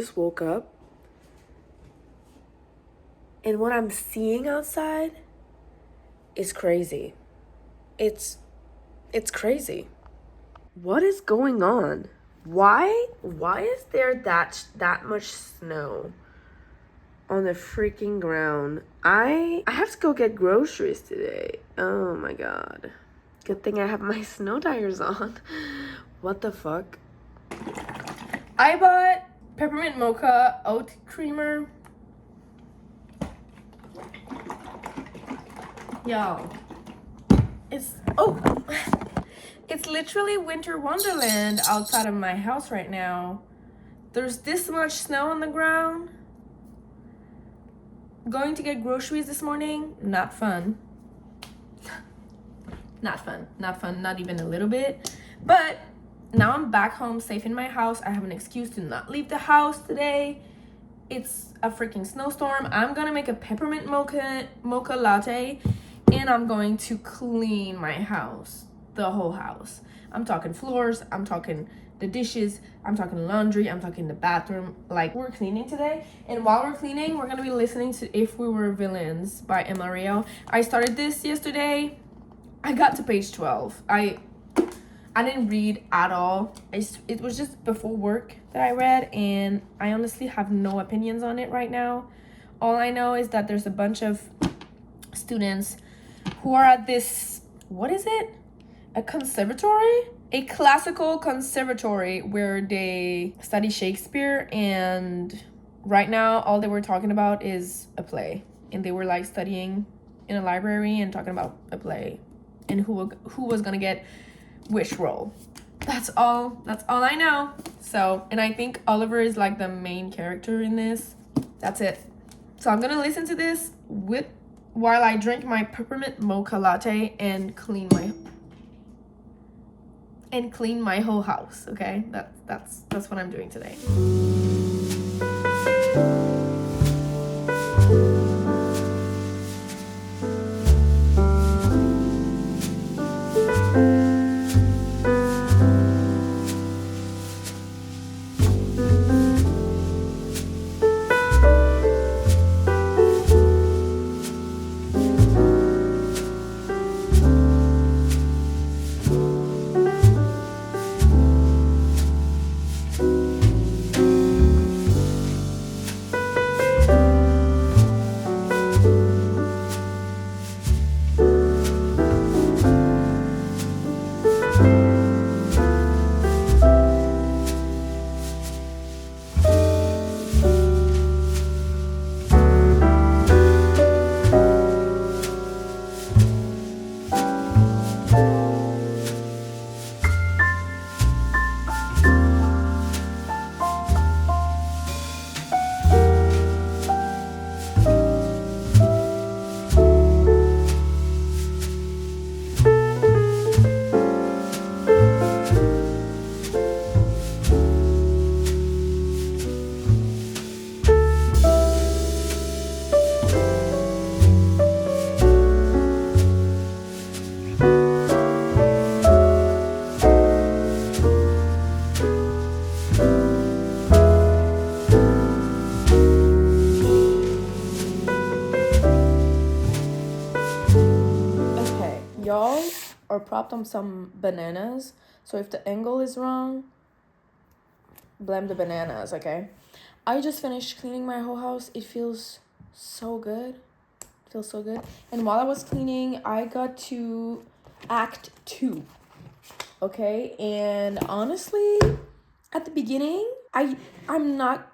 just woke up, and what I'm seeing outside is crazy. It's crazy. What is going on? Why is there that much snow on the freaking ground? I have to go get groceries today. Oh my god. Good thing I have my snow tires on. What the fuck? I bought peppermint mocha oat creamer. Y'all, it's literally winter wonderland outside of my house right now. There's this much snow on the ground. Going to get groceries this morning, not fun. Not fun, not even a little bit. But now I'm back home safe in my house. I have an excuse to not leave the house today. It's a freaking snowstorm. I'm gonna make a peppermint mocha latte, and I'm going to clean my house, the whole house. I'm talking floors, I'm talking the dishes, I'm talking laundry, I'm talking the bathroom. Like, we're cleaning today, and while we're cleaning, we're gonna be listening to If We Were Villains by Mario. I started this yesterday. I got to page 12. I didn't read at all. It was just before work that I read, and I honestly have no opinions on it right now. All I know is that there's a bunch of students who are at this, what is it? A conservatory? A classical conservatory where they study Shakespeare, and right now all they were talking about is a play. And they were like studying in a library and talking about a play and who was gonna get which role. That's all I know. So, and I think Oliver is like the main character in this. That's it. So I'm gonna listen to this while I drink my peppermint mocha latte and clean my whole house. Okay, that's what I'm doing today. Y'all are propped on some bananas, so if the angle is wrong, blame the bananas, okay? I just finished cleaning my whole house. It feels so good. And while I was cleaning, I got to Act 2, okay? And honestly, at the beginning, I'm not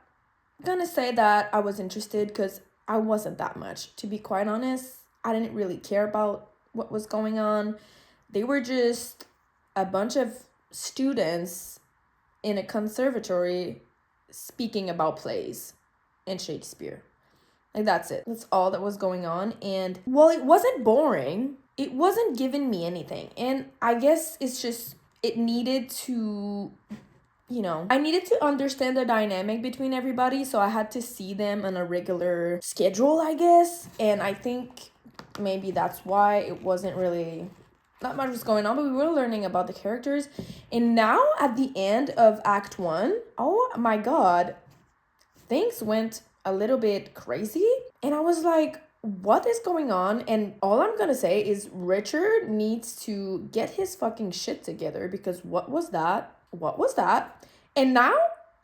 gonna say that I was interested, because I wasn't that much. To be quite honest, I didn't really care about what was going on. They were just a bunch of students in a conservatory speaking about plays and Shakespeare. Like, that's it. That's all that was going on. And well, it wasn't boring. It wasn't giving me anything. And I guess it's just, it needed to, I needed to understand the dynamic between everybody. So I had to see them on a regular schedule, I guess. And I think maybe that's why it wasn't really, not much was going on, but we were learning about the characters. And now at the end of Act 1, oh my god, things went a little bit crazy. And I was like, what is going on? And all I'm gonna say is Richard needs to get his fucking shit together, because what was that? What was that? And now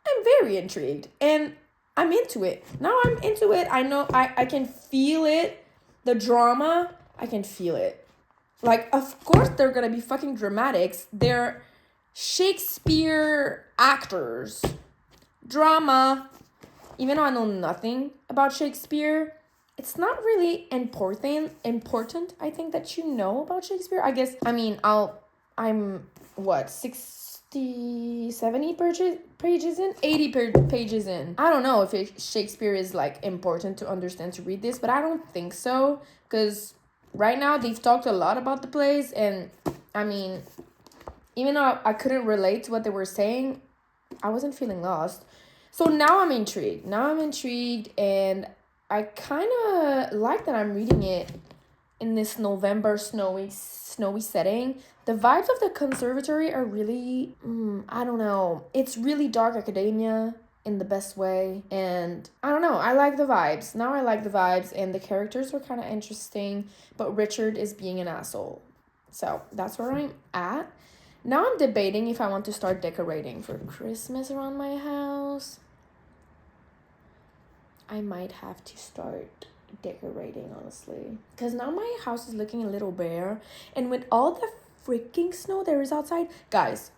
I'm very intrigued and I'm into it. Now I'm into it. I know I can feel it. The drama, I can feel it. Like, of course they're gonna be fucking dramatics. They're Shakespeare actors. Drama. Even though I know nothing about Shakespeare, it's not really important, I think, that you know about Shakespeare. I guess, I mean, I'm what, 60, 70 pages in? 80 pages in. I don't know if Shakespeare is, like, important to understand to read this, but I don't think so, because right now they've talked a lot about the plays, and, I mean, even though I couldn't relate to what they were saying, I wasn't feeling lost. So now I'm intrigued. And I kind of like that I'm reading it in this November snowy setting. The vibes of the conservatory are really, I don't know. It's really dark academia in the best way. And I don't know. I like the vibes. Now I like the vibes, and the characters were kind of interesting. But Richard is being an asshole. So that's where I'm at. Now I'm debating if I want to start decorating for Christmas around my house. I might have to start decorating, honestly. Because now my house is looking a little bare. And with all the freaking snow there is outside. Guys,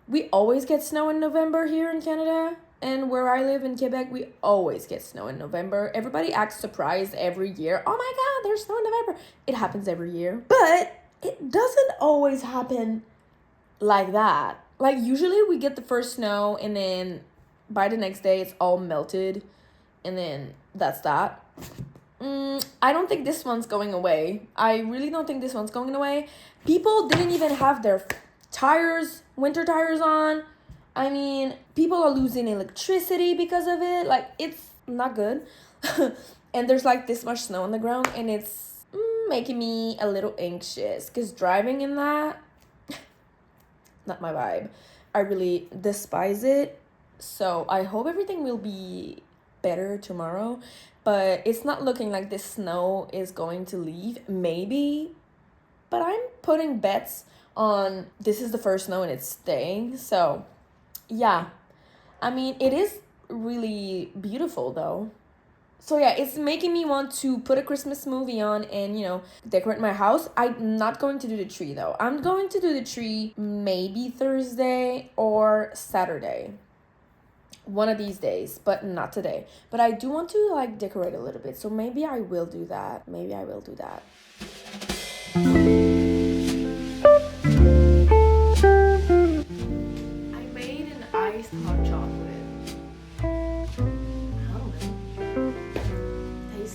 we always get snow in November here in Canada. And where I live in Quebec, we always get snow in November. Everybody acts surprised every year. Oh my God, there's snow in November. It happens every year. But it doesn't always happen like that. Like, usually we get the first snow, and then by the next day it's all melted, and then that's that. I don't think this one's going away. I really don't think this one's going away. People didn't even have their winter tires on. I mean, people are losing electricity because of it. Like, it's not good. And there's like this much snow on the ground, and it's making me a little anxious, because driving in that, not my vibe. I really despise it. So I hope everything will be better tomorrow. But it's not looking like this snow is going to leave. Maybe. But I'm putting bets on this is the first snow and it's staying. So, yeah. I mean, it is really beautiful, though. So yeah, it's making me want to put a Christmas movie on and, decorate my house. I'm not going to do the tree, though. I'm going to do the tree maybe Thursday or Saturday. One of these days, but not today. But I do want to, decorate a little bit. So maybe I will do that. I made an iced hot chocolate.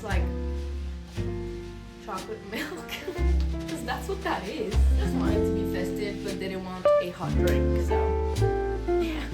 Like chocolate milk, because that's what that is. Just wanted to be festive, but didn't want a hot drink, so yeah.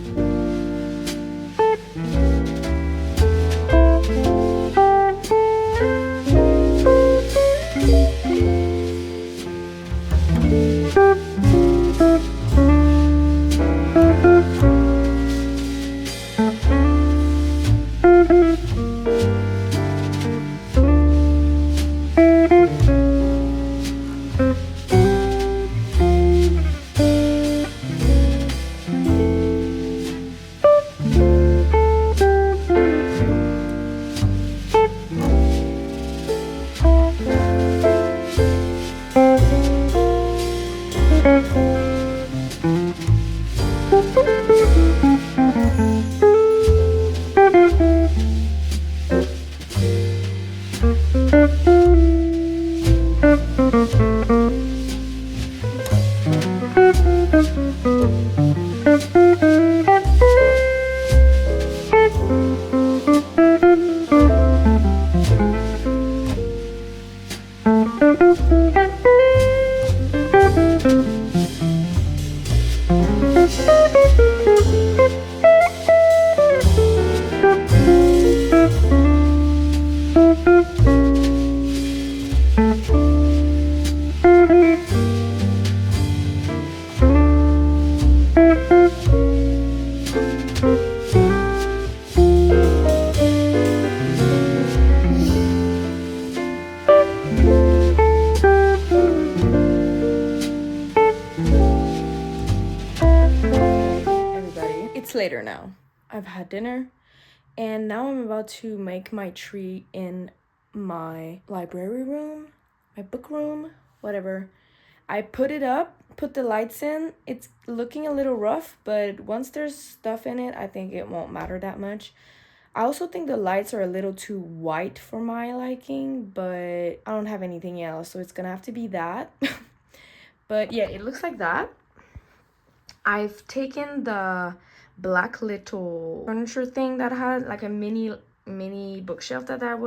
later now. I've had dinner, and now I'm about to make my tree in my library room, my book room, whatever. I put it up, put the lights in. It's looking a little rough, but once there's stuff in it, I think it won't matter that much. I also think the lights are a little too white for my liking, but I don't have anything else, so it's gonna have to be that. But yeah, it looks like that. I've taken the black little furniture thing that had like a mini bookshelf that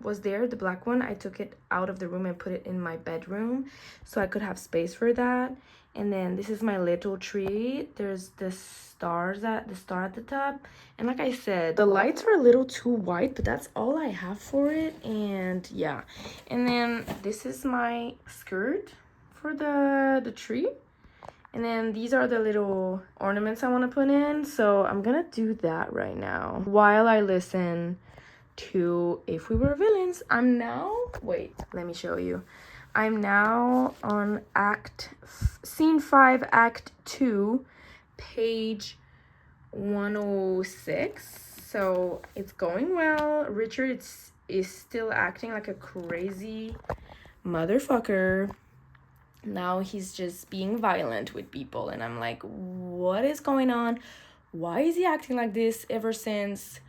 was there, the black one. I took it out of the room and put it in my bedroom so I could have space for that. And then this is my little tree. There's the star at the top, and like I said, the lights are a little too white, but that's all I have for it. And yeah, and then this is my skirt for the tree. And then these are the little ornaments I want to put in. So I'm gonna do that right now while I listen to If We Were Villains. I'm now, wait, let me show you. I'm now on scene 5, act 2, page 106. So it's going well. Richard is still acting like a crazy motherfucker. Now he's just being violent with people, and I'm like, what is going on? Why is he acting like this ever since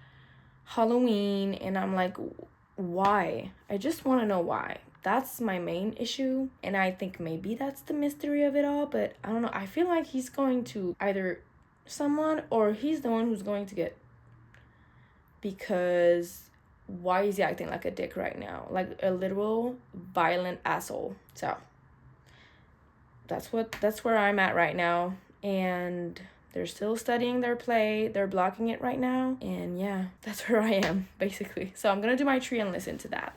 Halloween? And I'm like, why? I just want to know why. That's my main issue, and I think maybe that's the mystery of it all, but I don't know. I feel like he's going to either someone, or he's the one who's going to get, because why is he acting like a dick right now? Like a literal violent asshole. So that's where I'm at right now, and they're still studying their play. They're blocking it right now, and yeah, that's where I am basically. So I'm gonna do my tree and listen to that.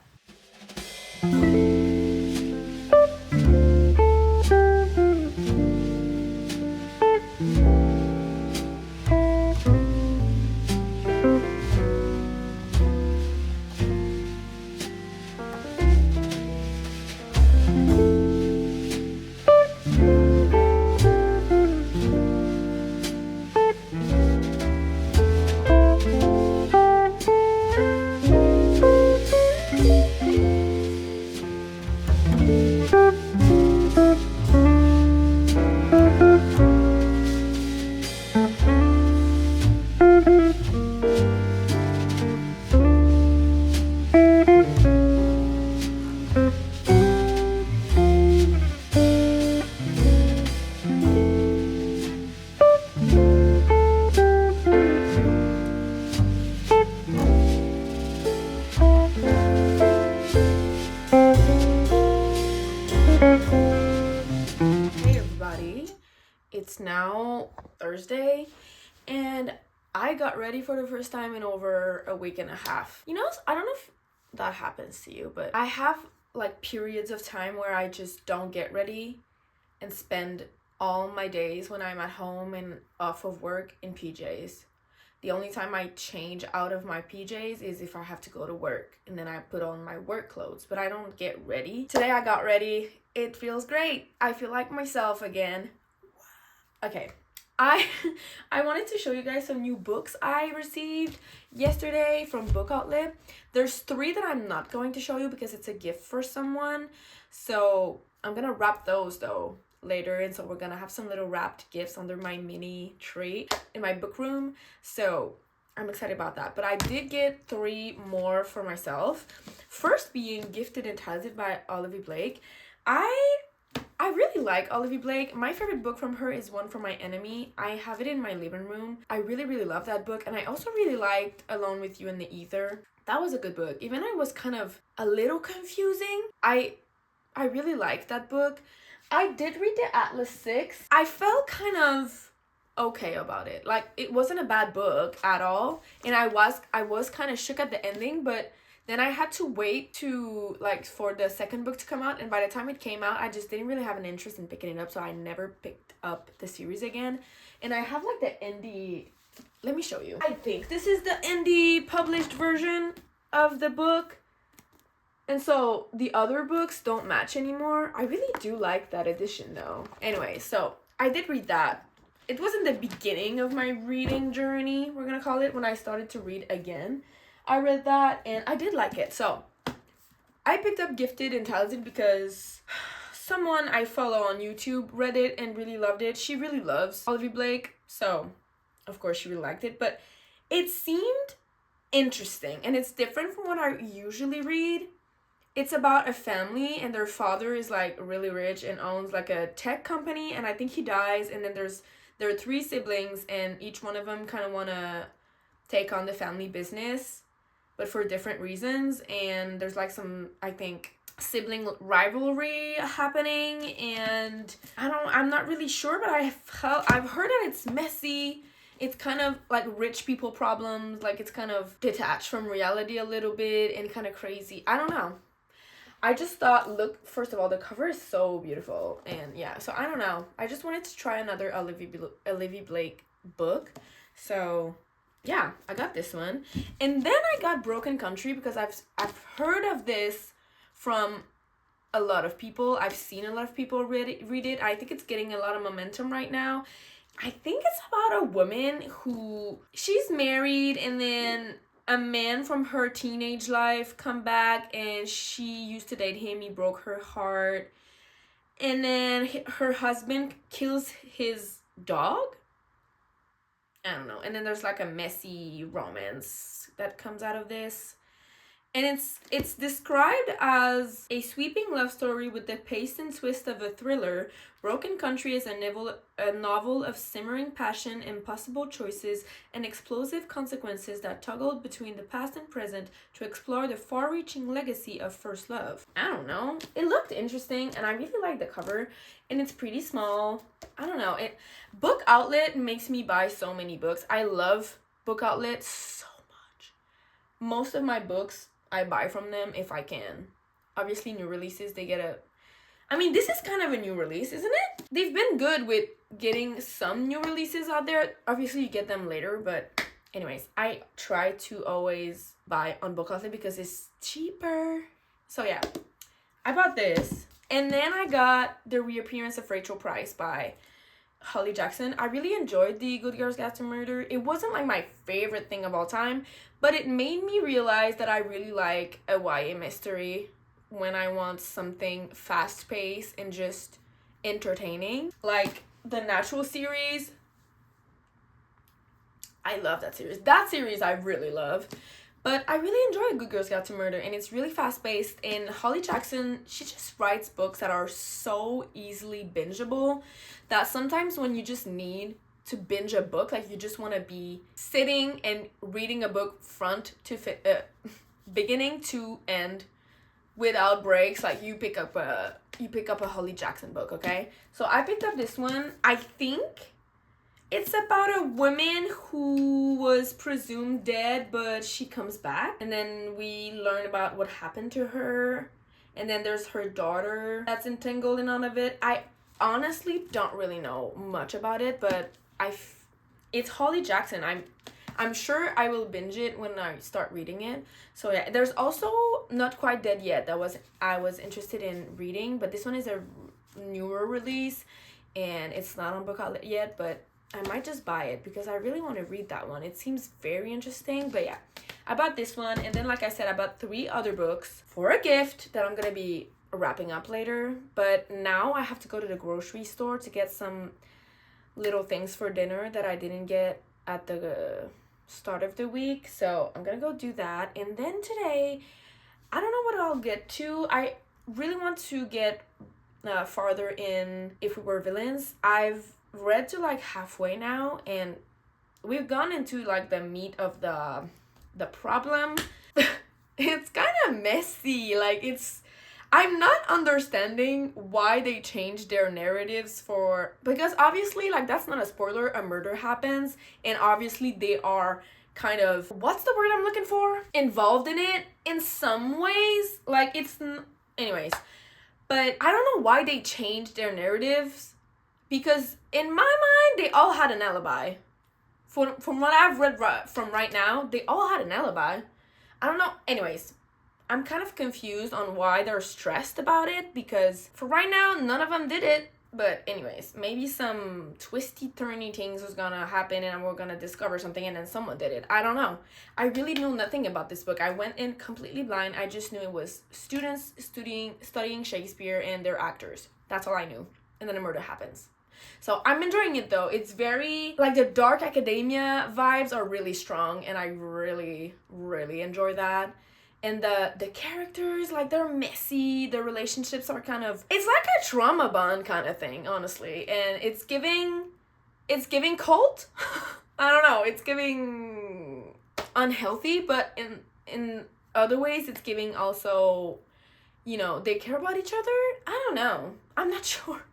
It's now Thursday, and I got ready for the first time in over a week and a half. You know, I don't know if that happens to you, but I have like periods of time where I just don't get ready and spend all my days when I'm at home and off of work in PJs. The only time I change out of my PJs is if I have to go to work, and then I put on my work clothes, but I don't get ready. Today I got ready. It feels great. I feel like myself again. Okay, I wanted to show you guys some new books I received yesterday from Book Outlet. There's 3 that I'm not going to show you because it's a gift for someone. So I'm gonna wrap those though later, and so we're gonna have some little wrapped gifts under my mini tree in my book room. So I'm excited about that. But I did get 3 more for myself. First being Gifted and Talented by Olivia Blake. I really like Olivia Blake. My favorite book from her is One for My Enemy. I have it in my living room. I really, really love that book. And I also really liked Alone with You in the Ether. That was a good book. Even though it was kind of a little confusing, I really liked that book. I did read the Atlas 6. I felt kind of okay about it. Like, it wasn't a bad book at all. And I was kind of shook at the ending, but then I had to wait for the second book to come out, and by the time it came out, I just didn't really have an interest in picking it up, so I never picked up the series again. And I have like the indie, let me show you. I think this is the indie published version of the book, and so the other books don't match anymore. I really do like that edition though. Anyway, so I did read that. it was in the beginning of my reading journey, we're gonna call it, when I started to read again. I read that and I did like it. So I picked up Gifted and Talented because someone I follow on YouTube read it and really loved it. She really loves Olivia Blake, so of course she really liked it. But it seemed interesting and it's different from what I usually read. It's about a family and their father is like really rich and owns like a tech company, and I think he dies, and then there are 3 siblings and each one of them kind of want to take on the family business but for different reasons, and there's like some, I think, sibling rivalry happening, and I'm not really sure, but I've heard that it's messy. It's kind of like rich people problems, like it's kind of detached from reality a little bit and kind of crazy. I don't know. I just thought, look, first of all, the cover is so beautiful, and yeah, so I don't know. I just wanted to try another Olivia Blake book, so yeah, I got this one. And then I got Broken Country because I've heard of this from a lot of people. I've seen a lot of people read it. I think it's getting a lot of momentum right now. I think it's about a woman who, she's married, and then a man from her teenage life come back, and she used to date him. He broke her heart. And then her husband kills his dog. I don't know. And then there's like a messy romance that comes out of this. And it's described as a sweeping love story with the pace and twist of a thriller. Broken Country is a novel of simmering passion, impossible choices, and explosive consequences that toggle between the past and present to explore the far-reaching legacy of first love. I don't know. It looked interesting, and I really like the cover, and it's pretty small. I don't know. Book Outlet makes me buy so many books. I love Book Outlet so much. Most of my books I buy from them if I can. Obviously, new releases, they get this is kind of a new release, isn't it? They've been good with getting some new releases out there. Obviously, you get them later, but anyways, I try to always buy on Book Outlet because it's cheaper. So yeah, I bought this. And then I got The Reappearance of Rachel Price by Holly Jackson. I really enjoyed The Good Girls Got to Murder. It wasn't like my favorite thing of all time, but it made me realize that I really like a YA mystery when I want something fast-paced and just entertaining. Like the Natural series. I love that series. That series I really love. But I really enjoy Good Girls Got to Murder, and it's really fast-paced, and Holly Jackson, she just writes books that are so easily bingeable that sometimes when you just need to binge a book, like you just want to be sitting and reading a book beginning to end without breaks, like you pick up a Holly Jackson book, okay? So I picked up this one. I think it's about a woman who was presumed dead, but she comes back. And then we learn about what happened to her. And then there's her daughter that's entangled in all of it. I honestly don't really know much about it, but it's Holly Jackson. I'm sure I will binge it when I start reading it. So yeah, there's also Not Quite Dead Yet that I was interested in reading, but this one is a newer release and it's not on Book Outlet yet, but I might just buy it because I really want to read that one. It seems very interesting. But yeah, I bought this one, and then like I said, I bought 3 other books for a gift that I'm gonna be wrapping up later. But now I have to go to the grocery store to get some little things for dinner that I didn't get at the start of the week, so I'm gonna go do that. And then today, I don't know what I'll get to. I really want to get farther in If We Were Villains. I've read to like halfway now, and we've gone into like the meat of the problem. It's kind of messy. Like I'm not understanding why they changed their narratives because obviously, like, that's not a spoiler, a murder happens, and obviously they are kind of, what's the word I'm looking for? Involved in it in some ways. Like, anyways. But I don't know why they changed their narratives, because in my mind, they all had an alibi. From what I've read from right now, they all had an alibi. I don't know. Anyways, I'm kind of confused on why they're stressed about it, because for right now, none of them did it. But anyways, maybe some twisty turny things was gonna happen and we're gonna discover something and then someone did it. I don't know. I really knew nothing about this book. I went in completely blind. I just knew it was students studying Shakespeare and their actors. That's all I knew. And then a murder happens. So I'm enjoying it though. It's very, like, the dark academia vibes are really strong and I really, really enjoy that. And the characters, like, they're messy. The relationships are kind of, it's like a trauma bond kind of thing, honestly. And it's giving cult. I don't know. It's giving unhealthy, but in other ways, it's giving also, you know, they care about each other. I don't know. I'm not sure.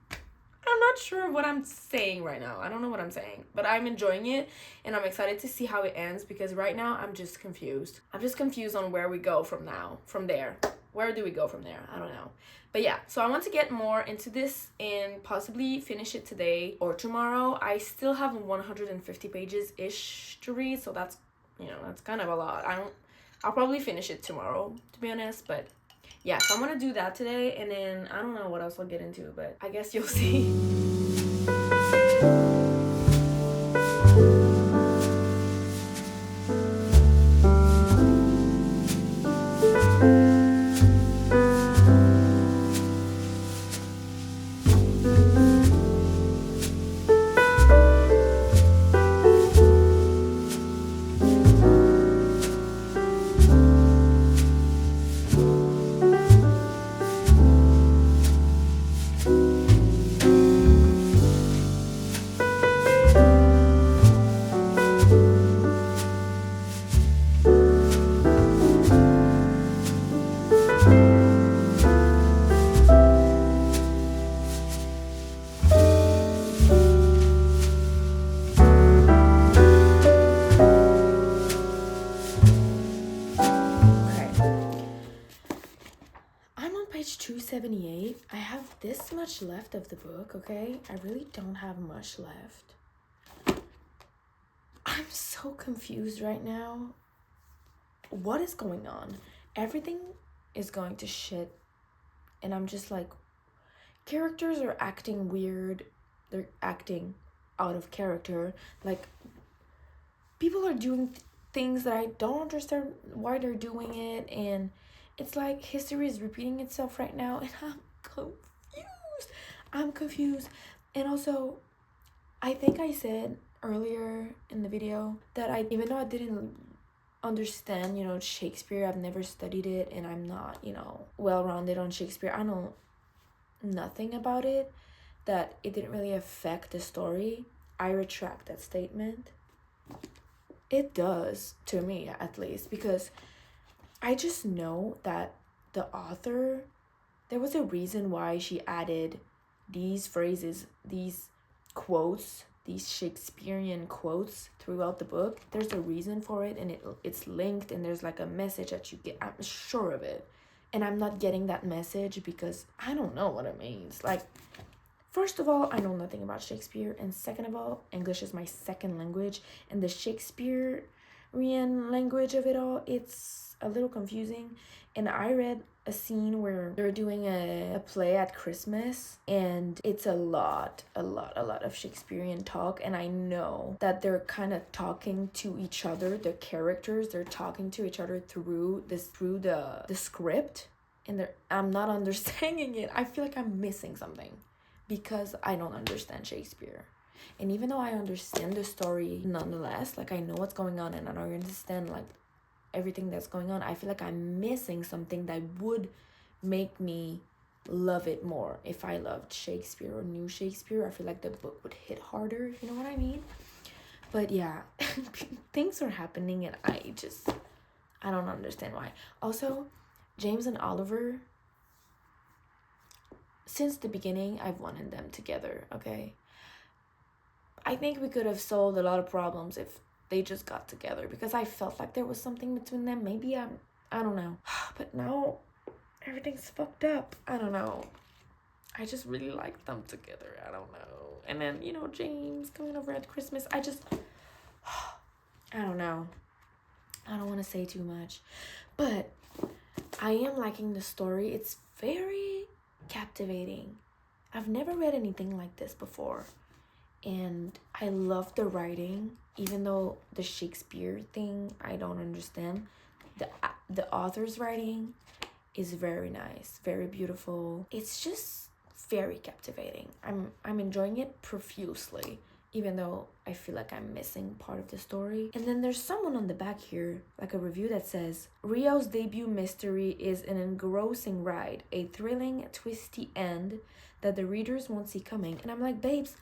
I'm not sure what I'm saying right now. I don't know what I'm saying, but I'm enjoying it and I'm excited to see how it ends because right now I'm just confused. I'm just confused on where we go from there. Where do we go from there? I don't know. But yeah, so I want to get more into this and possibly finish it today or tomorrow. I still have 150 pages-ish to read, so that's, you know, that's kind of a lot. I'll probably finish it tomorrow, to be honest, but yeah, so I'm gonna do that today, and then I don't know what else I'll get into, but I guess you'll see. Page 278. I have this much left of the book, okay? I really don't have much left. I'm so confused right now. What is going on? Everything is going to shit. And I'm just like, characters are acting weird. They're acting out of character. Like, people are doing things that I don't understand why they're doing it. And it's like history is repeating itself right now, and I'm confused. And also, I think I said earlier in the video that even though I didn't understand, you know, Shakespeare, I've never studied it, and I'm not, you know, well-rounded on Shakespeare. I know nothing about it, that it didn't really affect the story. I retract that statement. It does, to me at least, because I just know that the author, there was a reason why she added these phrases, these quotes, these Shakespearean quotes throughout the book. There's a reason for it, and it's linked, and there's like a message that you get. I'm sure of it. And I'm not getting that message because I don't know what it means. Like, first of all, I know nothing about Shakespeare, and second of all, English is my second language, and the Shakespearean language of it all, it's a little confusing. And I read a scene where they're doing a play at Christmas, and it's a lot of Shakespearean talk, and I know that they're kind of talking to each other. The characters, they're talking to each other through the script, and I'm not understanding it. I feel like I'm missing something because I don't understand Shakespeare. And even though I understand the story nonetheless, like I know what's going on and I don't understand like everything that's going on, I feel like I'm missing something that would make me love it more. If I loved Shakespeare or knew Shakespeare, I feel like the book would hit harder, if you know what I mean. But yeah, things are happening and I don't understand why. Also, James and Oliver, since the beginning, I've wanted them together, okay? I think we could have solved a lot of problems if they just got together, because I felt like there was something between them. Maybe I don't know. But now everything's fucked up. I don't know. I just really like them together. I don't know. And then, you know, James coming over at Christmas. I don't know. I don't want to say too much. But I am liking the story. It's very captivating. I've never read anything like this before. And I love the writing, even though the Shakespeare thing I don't understand. The author's writing is very nice, very beautiful. It's just very captivating. I'm enjoying it profusely, even though I feel like I'm missing part of the story. And then there's someone on the back here, like a review that says, Rio's debut mystery is an engrossing ride, a thrilling, twisty end that the readers won't see coming. And I'm like, babes,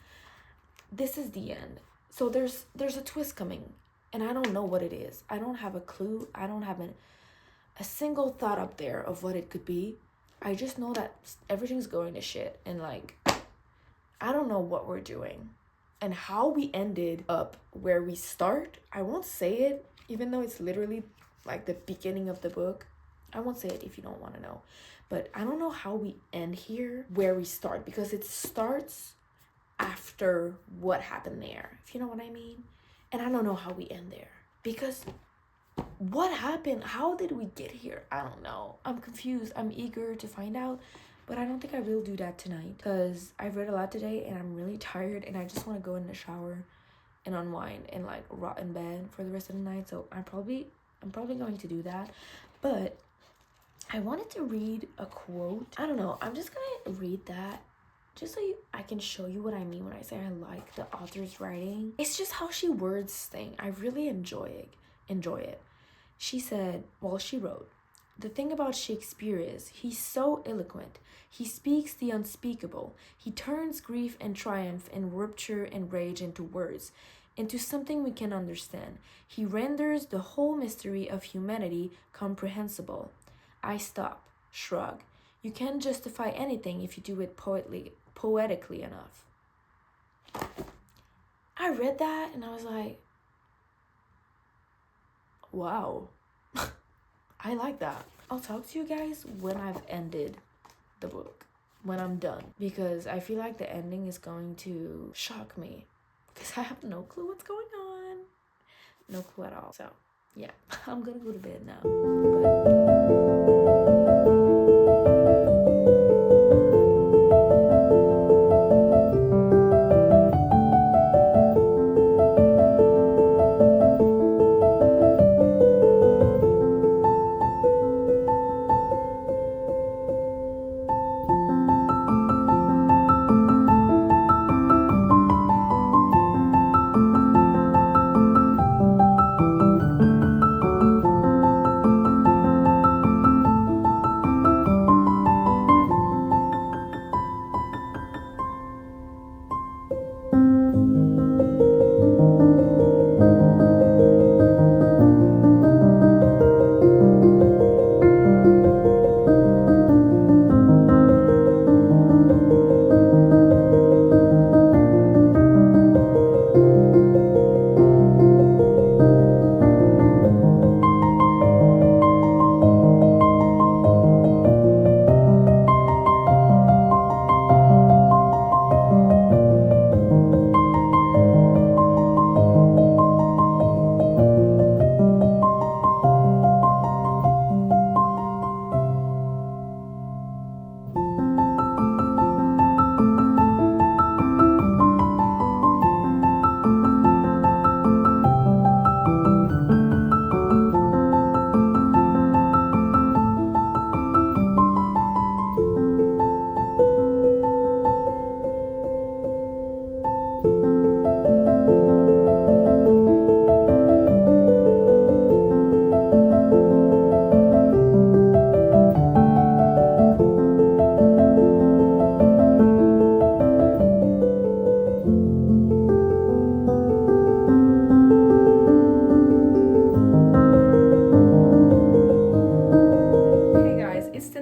this is the end. So there's a twist coming, and I don't know what it is. I don't have a clue. I don't have a single thought up there of what it could be. I just know that everything's going to shit, and like, I don't know what we're doing and how we ended up where we start. I won't say it, even though it's literally like the beginning of the book. I won't say it if you don't want to know, but I don't know how we end here where we start, because it starts after what happened there, if you know what I mean. And I don't know how we end there, because what happened? How did we get here? I don't know. I'm confused. I'm eager to find out, but I don't think I will do that tonight, because I've read a lot today and I'm really tired, and I just want to go in the shower and unwind and like rot in bed for the rest of the night. So I'm probably going to do that. But I wanted to read a quote. I don't know. I'm just gonna read that just so I can show you what I mean when I say I like the author's writing. It's just how she words things. I really enjoy it. She said, she wrote, the thing about Shakespeare is he's so eloquent. He speaks the unspeakable. He turns grief and triumph and rupture and rage into words, into something we can understand. He renders the whole mystery of humanity comprehensible. I stop, shrug. You can't justify anything if you do it poetically enough. I read that and I was like, wow. I like that. I'll talk to you guys when I've ended the book, when I'm done, because I feel like the ending is going to shock me, because I have no clue what's going on. No clue at all. So yeah, I'm gonna go to bed now.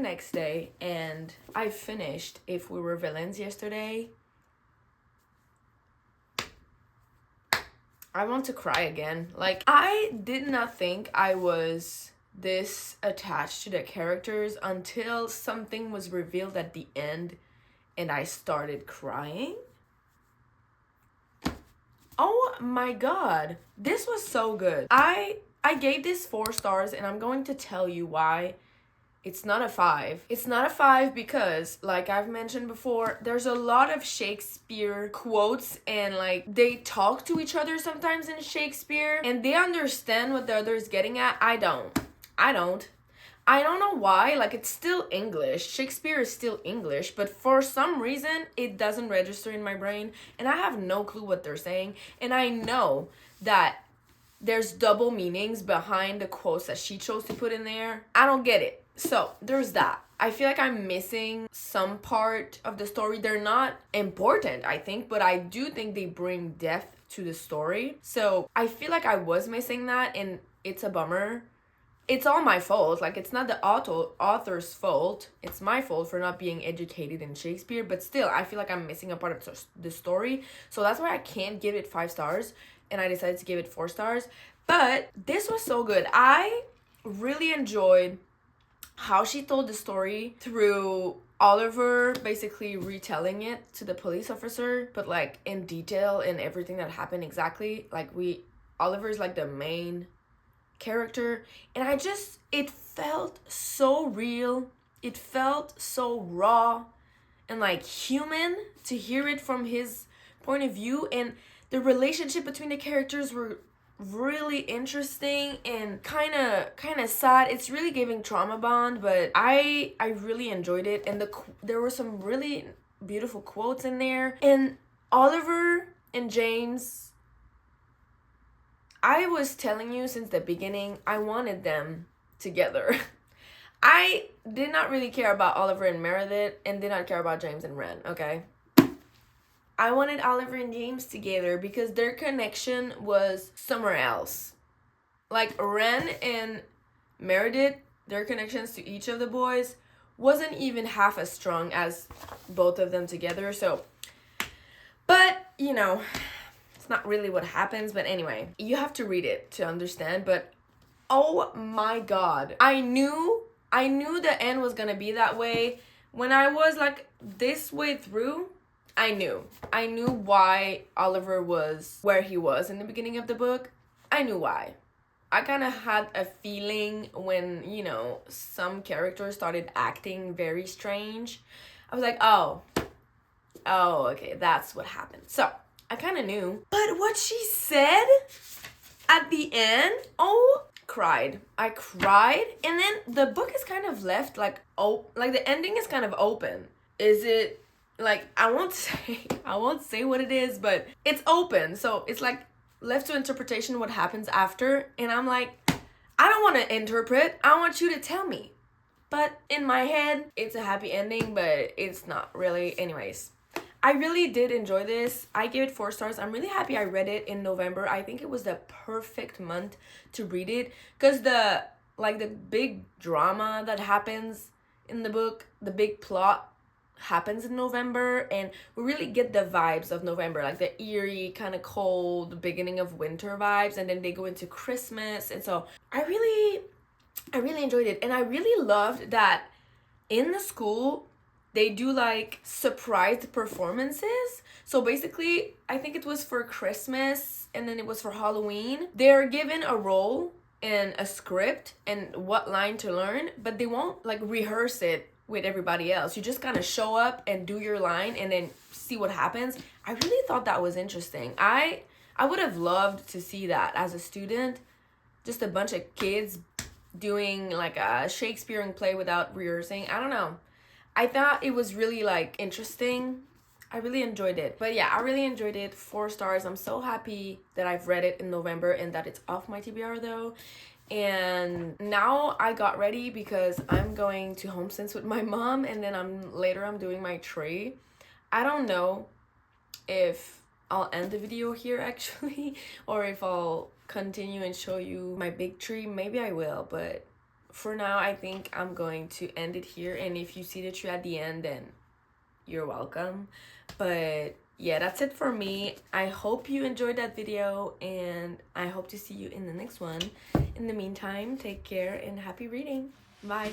Next day, and I finished If We Were Villains yesterday. I want to cry again. Like, I did not think I was this attached to the characters until something was revealed at the end and I started crying. Oh my god, this was so good. I gave this 4 stars, and I'm going to tell you why it's not a 5. It's not a 5 because, like I've mentioned before, there's a lot of Shakespeare quotes and like they talk to each other sometimes in Shakespeare and they understand what the other is getting at. I don't know why. Like, it's still English. Shakespeare is still English, but for some reason it doesn't register in my brain and I have no clue what they're saying. And I know that there's double meanings behind the quotes that she chose to put in there. I don't get it. So there's that. I feel like I'm missing some part of the story. They're not important, I think, but I do think they bring depth to the story. So I feel like I was missing that and it's a bummer. It's all my fault. Like, it's not the author's fault. It's my fault for not being educated in Shakespeare. But still, I feel like I'm missing a part of the story. So that's why I can't give it 5 stars. And I decided to give it 4 stars. But this was so good. I really enjoyed how she told the story through Oliver basically retelling it to the police officer. But, like, in detail and everything that happened exactly. Like, Oliver's, like, the main character, and it felt so real. It felt so raw and like human to hear it from his point of view, and the relationship between the characters were really interesting and kind of sad. It's really giving trauma bond, but I really enjoyed it, and there were some really beautiful quotes in there. And Oliver and James, I was telling you since the beginning, I wanted them together. I did not really care about Oliver and Meredith and did not care about James and Ren, okay? I wanted Oliver and James together because their connection was somewhere else. Like, Ren and Meredith, their connections to each of the boys wasn't even half as strong as both of them together. So, but, you know, not really what happens, but anyway, you have to read it to understand. But oh my god, I knew the end was gonna be that way. When I was like this way through, I knew why Oliver was where he was in the beginning of the book. I knew why. I kind of had a feeling when, you know, some characters started acting very strange. I was like, oh okay, that's what happened. So I kind of knew. But what she said at the end, cried. I cried. And then the book is kind of left like, like the ending is kind of open. Is it, like, I won't say what it is, but it's open. So it's like left to interpretation what happens after. And I'm like, I don't want to interpret. I want you to tell me. But in my head, it's a happy ending, but it's not really. Anyways, I really did enjoy this. I gave it 4 stars. I'm really happy I read it in November. I think it was the perfect month to read it because the big drama that happens in the book, the big plot happens in November, and we really get the vibes of November, like the eerie, kind of cold beginning of winter vibes, and then they go into Christmas. And so I really enjoyed it, and I really loved that in the school they do like surprised performances. So basically, I think it was for Christmas and then it was for Halloween. They're given a role and a script and what line to learn, but they won't like rehearse it with everybody else. You just kind of show up and do your line and then see what happens. I really thought that was interesting. I would have loved to see that as a student. Just a bunch of kids doing like a Shakespearean play without rehearsing. I don't know. I thought it was really like interesting. I really enjoyed it. But yeah, I really enjoyed it. 4 stars. I'm so happy that I've read it in November and that it's off my TBR though. And now I got ready because I'm going to HomeSense with my mom, and then I'm doing my tree. I don't know if I'll end the video here actually, or if I'll continue and show you my big tree. Maybe I will, but for now I think I'm going to end it here. And if you see the tree at the end, then you're welcome. But yeah, that's it for me. I hope you enjoyed that video, and I hope to see you in the next one. In the meantime, take care and happy reading. Bye.